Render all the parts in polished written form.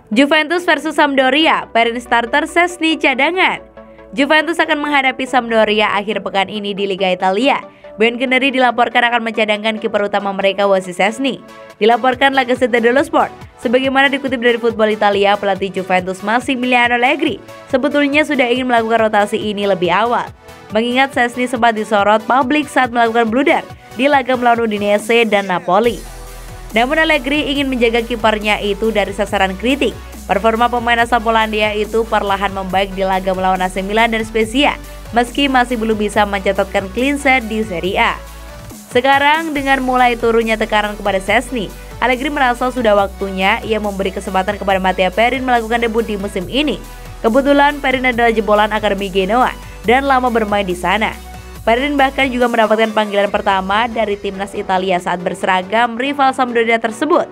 Juventus versus Sampdoria, Perin starter, Szczęsny cadangan. Juventus akan menghadapi Sampdoria akhir pekan ini di Liga Italia. Bianconeri dilaporkan akan mencadangkan kiper utama mereka Wojciech Szczęsny. Dilaporkan La Gazzetta dello Sport, sebagaimana dikutip dari Football Italia, pelatih Juventus Massimiliano Allegri sebetulnya sudah ingin melakukan rotasi ini lebih awal. Mengingat Szczęsny sempat disorot publik saat melakukan blunder di laga melawan Udinese dan Napoli. Namun Allegri ingin menjaga kipernya itu dari sasaran kritik. Performa pemain asal Polandia itu perlahan membaik di laga melawan AC Milan dan Spezia, meski masih belum bisa mencatatkan clean sheet di Serie A. Sekarang dengan mulai turunnya tekanan kepada Szczęsny, Allegri merasa sudah waktunya ia memberi kesempatan kepada Mattia Perin melakukan debut di musim ini. Kebetulan Perin adalah jebolan Akademi Genoa dan lama bermain di sana. Perin bahkan juga mendapatkan panggilan pertama dari timnas Italia saat berseragam rival Sampdoria tersebut.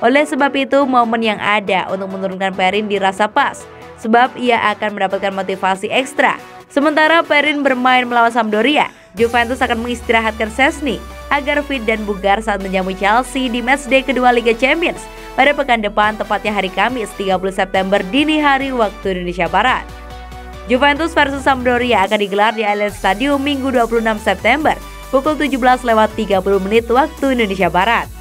Oleh sebab itu, momen yang ada untuk menurunkan Perin dirasa pas, sebab ia akan mendapatkan motivasi ekstra. Sementara Perin bermain melawan Sampdoria, Juventus akan mengistirahatkan Szczęsny agar fit dan bugar saat menjamu Chelsea di matchday kedua Liga Champions pada pekan depan, tepatnya hari Kamis 30 September dini hari waktu Indonesia Barat. Juventus versus Sampdoria akan digelar di Allianz Stadium Minggu 26 September pukul 17.30 waktu Indonesia Barat.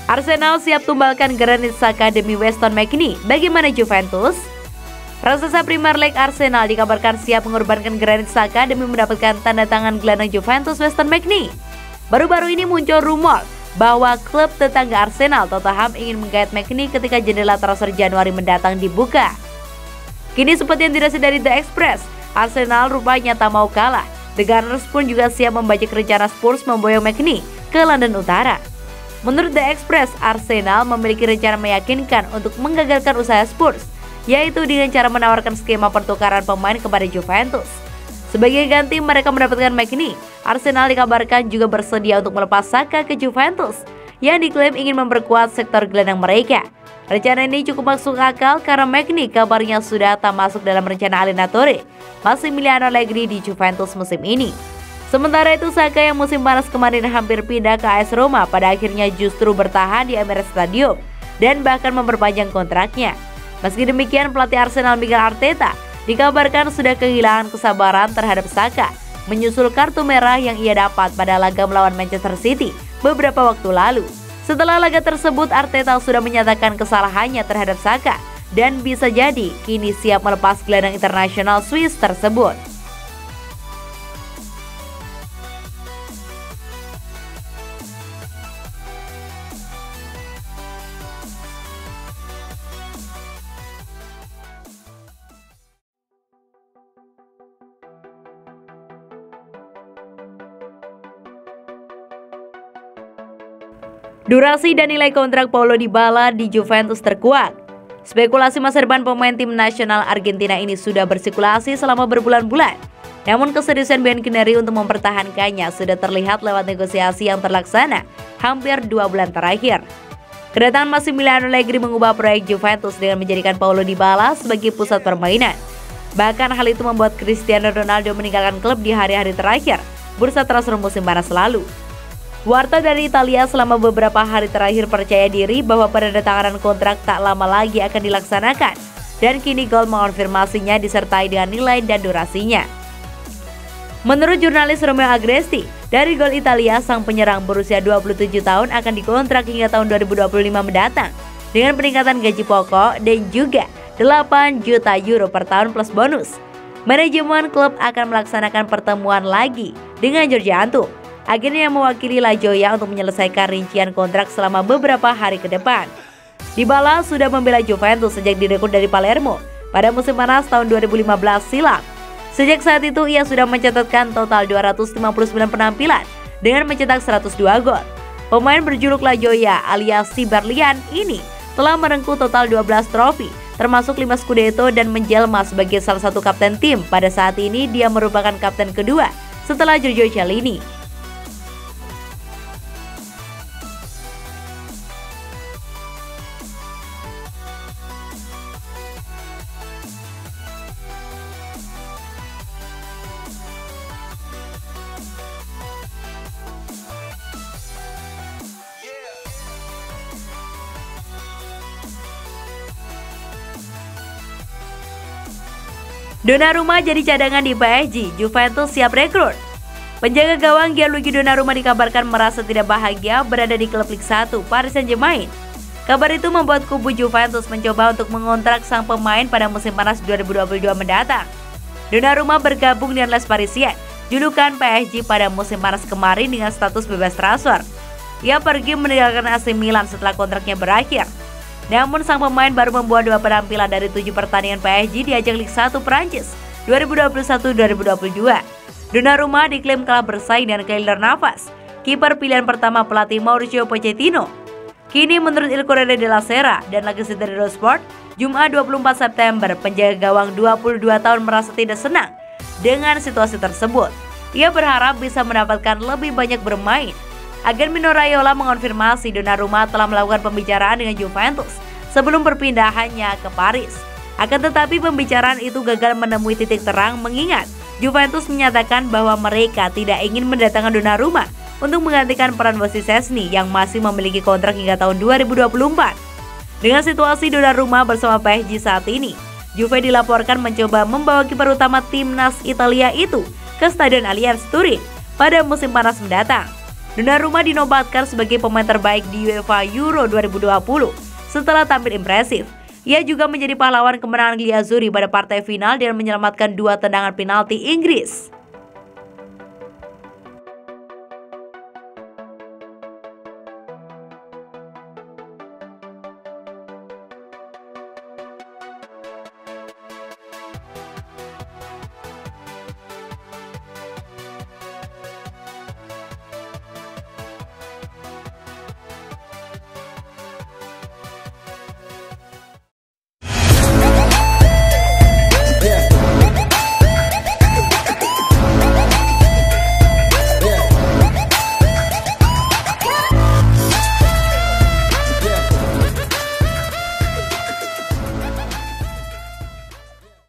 Arsenal siap tumbalkan Granit Xhaka demi Weston McKennie. Bagaimana Juventus? Raksasa Premier League Arsenal dikabarkan siap mengorbankan Granit Xhaka demi mendapatkan tanda tangan gelandang Juventus Weston McKennie. Baru-baru ini muncul rumor bahwa klub tetangga Arsenal, Tottenham, ingin menggait McKennie ketika jendela transfer Januari mendatang dibuka. Kini seperti yang dirasa dari The Express, Arsenal rupanya tak mau kalah. The Gunners pun juga siap membajak rencana Spurs memboyong McKennie ke London Utara. Menurut The Express, Arsenal memiliki rencana meyakinkan untuk menggagalkan usaha Spurs, yaitu dengan cara menawarkan skema pertukaran pemain kepada Juventus. Sebagai ganti mereka mendapatkan McKennie, Arsenal dikabarkan juga bersedia untuk melepas Xhaka ke Juventus, yang diklaim ingin memperkuat sektor gelandang mereka. Rencana ini cukup masuk akal karena McKennie kabarnya sudah tak masuk dalam rencana allenatore Massimiliano Allegri di Juventus musim ini. Sementara itu, Xhaka yang musim panas kemarin hampir pindah ke AS Roma pada akhirnya justru bertahan di Emirates Stadium dan bahkan memperpanjang kontraknya. Meski demikian, pelatih Arsenal Mikel Arteta dikabarkan sudah kehilangan kesabaran terhadap Xhaka menyusul kartu merah yang ia dapat pada laga melawan Manchester City beberapa waktu lalu. Setelah laga tersebut, Arteta sudah menyatakan kesalahannya terhadap Xhaka dan bisa jadi kini siap melepas gelandang internasional Swiss tersebut. Durasi dan nilai kontrak Paulo Dybala di Juventus terkuak. Spekulasi masa depan pemain tim nasional Argentina ini sudah bersirkulasi selama berbulan-bulan. Namun keseriusan Bianconeri untuk mempertahankannya sudah terlihat lewat negosiasi yang terlaksana hampir 2 bulan terakhir. Kedatangan Massimiliano Allegri mengubah proyek Juventus dengan menjadikan Paulo Dybala sebagai pusat permainan. Bahkan hal itu membuat Cristiano Ronaldo meninggalkan klub di hari-hari terakhir bursa transfer musim panas lalu. Warta dari Italia selama beberapa hari terakhir percaya diri bahwa penandatanganan kontrak tak lama lagi akan dilaksanakan, dan kini Gol mengonfirmasinya disertai dengan nilai dan durasinya. Menurut jurnalis Romeo Agresti, dari Gol Italia, sang penyerang berusia 27 tahun akan dikontrak hingga tahun 2025 mendatang dengan peningkatan gaji pokok dan juga 8 juta euro per tahun plus bonus. Manajemen klub akan melaksanakan pertemuan lagi dengan Giorgianto, agen yang mewakili La Joya, untuk menyelesaikan rincian kontrak selama beberapa hari ke depan. Dybala sudah membela Juventus sejak direkrut dari Palermo pada musim panas tahun 2015 silam. Sejak saat itu ia sudah mencatatkan total 259 penampilan dengan mencetak 102 gol. Pemain berjuluk La Joya alias si Berlian ini telah merengkuh total 12 trofi, termasuk 5 Scudetto, dan menjelma sebagai salah satu kapten tim. Pada saat ini dia merupakan kapten kedua setelah Giorgio Chiellini. Donnarumma jadi cadangan di PSG, Juventus siap rekrut. Penjaga gawang Gianluigi Donnarumma dikabarkan merasa tidak bahagia berada di klub Liga 1 Paris Saint-Germain. Kabar itu membuat kubu Juventus mencoba untuk mengontrak sang pemain pada musim panas 2022 mendatang. Donnarumma bergabung dengan Les Parisiens, julukan PSG pada musim panas kemarin dengan status bebas transfer. Ia pergi meninggalkan AC Milan setelah kontraknya berakhir. Namun sang pemain baru membuat 2 penampilan dari 7 pertandingan PSG di ajang Liga 1 Prancis 2021-2022. Donnarumma diklaim kalah bersaing dengan Keylor Navas, kiper pilihan pertama pelatih Mauricio Pochettino. Kini menurut Il Corriere della Sera dan Legacy dari Sport, Jumat 24 September, penjaga gawang 22 tahun merasa tidak senang dengan situasi tersebut. Ia berharap bisa mendapatkan lebih banyak bermain. Agen Mino Raiola mengonfirmasi Donnarumma telah melakukan pembicaraan dengan Juventus sebelum perpindahannya ke Paris. Akan tetapi pembicaraan itu gagal menemui titik terang mengingat Juventus menyatakan bahwa mereka tidak ingin mendatangkan Donnarumma untuk menggantikan peran Wojciech Szczesny yang masih memiliki kontrak hingga tahun 2024. Dengan situasi Donnarumma bersama PSG saat ini, Juve dilaporkan mencoba membawa kiper utama timnas Italia itu ke Stadion Allianz Turin pada musim panas mendatang. Donnarumma dinobatkan sebagai pemain terbaik di UEFA Euro 2020 setelah tampil impresif. Ia juga menjadi pahlawan kemenangan Gli Azzurri pada partai final dengan menyelamatkan 2 tendangan penalti Inggris.